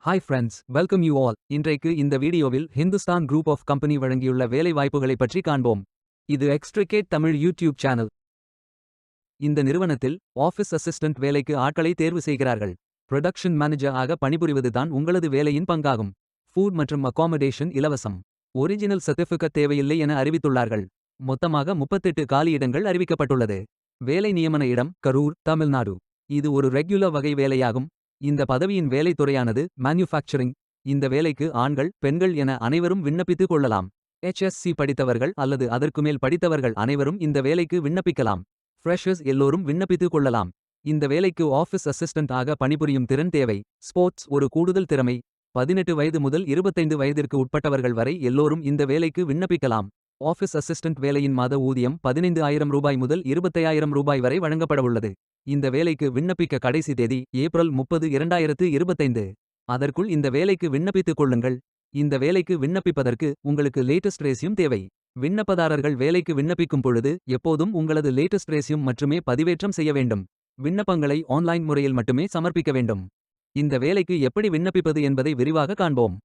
Hi friends, welcome you all. இன்றைக்கு இந்த வீடியோவில் ஹிந்துஸ்தான் குரூப் ஆஃப் கம்பெனி வழங்கியுள்ள வேலை வாய்ப்புகளை பற்றி காண்போம். இது எக்ஸ்ட்ரிகேட் தமிழ் யூடியூப் சேனல். இந்த நிறுவனத்தில் ஆஃபீஸ் அசிஸ்டன்ட் வேலைக்கு ஆட்களை தேர்வு செய்கிறார்கள். ப்ரொடக்ஷன் மேனேஜர் ஆக பணிபுரிவது தான் உங்களது வேலையின் பங்காகும். ஃபுட் மற்றும் அகாமடேஷன் இலவசம். ஒரிஜினல் சர்டிஃபிகேட் தேவையில்லை என அறிவித்துள்ளார்கள். மொத்தமாக 38 காலியிடங்கள் அறிவிக்கப்பட்டுள்ளது. வேலை நியமன இடம் கரூர், தமிழ்நாடு. இது ஒரு ரெகுலர் வகை வேலையாகும். இந்த பதவியின் வேலைத் துறையானது மேனுஃபேக்சரிங். இந்த வேலைக்கு ஆண்கள், பெண்கள் என அனைவரும் விண்ணப்பித்துக் கொள்ளலாம். HSC படித்தவர்கள் அல்லது அதற்கு மேல் படித்தவர்கள் அனைவரும் இந்த வேலைக்கு விண்ணப்பிக்கலாம். ஃப்ரெஷர்ஸ் எல்லோரும் விண்ணப்பித்துக் கொள்ளலாம். இந்த வேலைக்கு ஆஃபீஸ் அசிஸ்டன்ட் ஆக பணிபுரியும் திறன் தேவை. ஸ்போர்ட்ஸ் ஒரு கூடுதல் திறமை. 18 வயது முதல் 25 வயதிற்கு உட்பட்டவர்கள் வரை எல்லோரும் இந்த வேலைக்கு விண்ணப்பிக்கலாம். ஆஃபீஸ் அசிஸ்டன்ட் வேலையின் மாத ஊதியம் 15,000 ரூபாய் முதல் 25,000 ரூபாய் வரை வழங்கப்படவுள்ளது. இந்த வேலைக்கு விண்ணப்பிக்க கடைசி தேதி ஏப்ரல் 30, 2025. அதற்குள் இந்த வேலைக்கு விண்ணப்பித்துக் கொள்ளுங்கள். இந்த வேலைக்கு விண்ணப்பிப்பதற்கு உங்களுக்கு லேட்டஸ்ட் ரெஸ்யூம் தேவை. விண்ணப்பதாரர்கள் வேலைக்கு விண்ணப்பிக்கும் பொழுது எப்போதும் உங்களது லேட்டஸ்ட் ரெஸ்யூம் மட்டுமே பதிவேற்றம் செய்ய வேண்டும். விண்ணப்பங்களை ஆன்லைன் முறையில் மட்டுமே சமர்ப்பிக்க வேண்டும். இந்த வேலைக்கு எப்படி விண்ணப்பிப்பது என்பதை விரிவாக காண்போம்.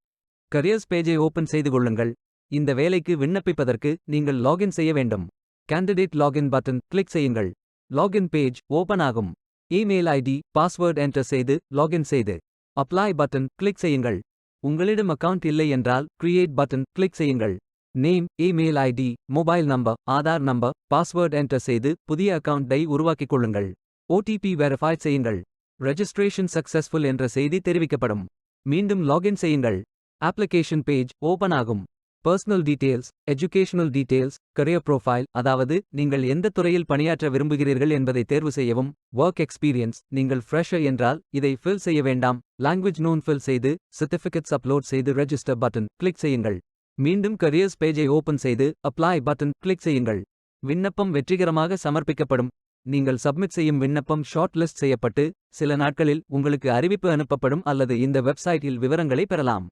கரியர்ஸ் பேஜை ஓபன் செய்து கொள்ளுங்கள். இந்த வேலைக்கு விண்ணப்பிப்பதற்கு நீங்கள் லாகின் செய்ய வேண்டும். கேண்டிடேட் லாகின் பட்டன் கிளிக் செய்யுங்கள். லாகின் பேஜ் ஓபன் ஆகும். இமெயில் ஐடி, பாஸ்வேர்ட் என்டர் செய்து லாகின் செய்து அப்ளை பட்டன் கிளிக் செய்யுங்கள். உங்களிடம் அக்கவுண்ட் இல்லை என்றால் கிரியேட் பட்டன் கிளிக் செய்யுங்கள். Name, email ID, mobile number, Aadhaar number, password enter செய்து புதிய அக்கவுண்டை உருவாக்கிக் கொள்ளுங்கள். OTP வெரிஃபை செய்யுங்கள். ரெஜிஸ்ட்ரேஷன் சக்சஸ்ஃபுல் என்ற செய்தி தெரிவிக்கப்படும். மீண்டும் லாகின் செய்யுங்கள். அப்ளிகேஷன் பேஜ் ஓபன் ஆகும். Personal details, educational details, career profile, அதாவது நீங்கள் எந்த துறையில் பணியாற்ற விரும்புகிறீர்கள் என்பதை தேர்வு செய்யவும். ஒர்க் எக்ஸ்பீரியன்ஸ், நீங்கள் ஃப்ரெஷர் என்றால் இதை ஃபில் செய்ய வேண்டாம். லாங்குவேஜ் நோன் ஃபில் செய்து சர்டிஃபிகேட்ஸ் அப்லோட் செய்து ரெஜிஸ்டர் பட்டன் கிளிக் செய்யுங்கள். மீண்டும் கரியர்ஸ் பேஜை ஓபன் செய்து அப்ளை பட்டன் கிளிக் செய்யுங்கள். விண்ணப்பம் வெற்றிகரமாக சமர்ப்பிக்கப்படும். நீங்கள் சப்மிட் செய்யும் விண்ணப்பம் ஷார்ட் லிஸ்ட் செய்யப்பட்டு சில நாட்களில் உங்களுக்கு அறிவிப்பு அனுப்பப்படும் அல்லது இந்த வெப்சைட்டில் விவரங்களை பெறலாம்.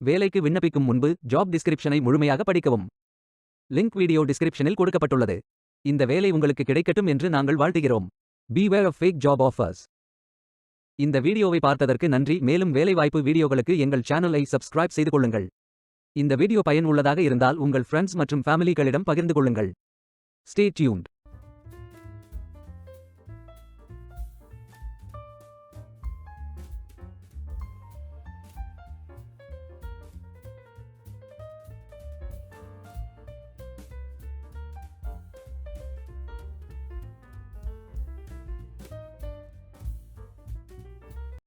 வேலைக்கு விண்ணப்பிக்கும் முன்பு ஜாப் டிஸ்கிரிப்ஷனை முழுமையாக படிக்கவும். லிங்க் வீடியோ டிஸ்கிரிப்ஷனில் கொடுக்கப்பட்டுள்ளது. இந்த வேலை உங்களுக்கு கிடைக்கட்டும் என்று நாங்கள் வாழ்த்துகிறோம். Beware of fake job offers. இந்த வீடியோவை பார்த்ததற்கு நன்றி. மேலும் வேலைவாய்ப்பு வீடியோகளுக்கு எங்கள் சேனலை சப்ஸ்கிரைப் செய்து கொள்ளுங்கள். இந்த வீடியோ பயனுள்ளதாக இருந்தால் உங்கள் ஃப்ரெண்ட்ஸ் மற்றும் ஃபேமிலிகளிடம் பகிர்ந்து கொள்ளுங்கள். Stay tuned.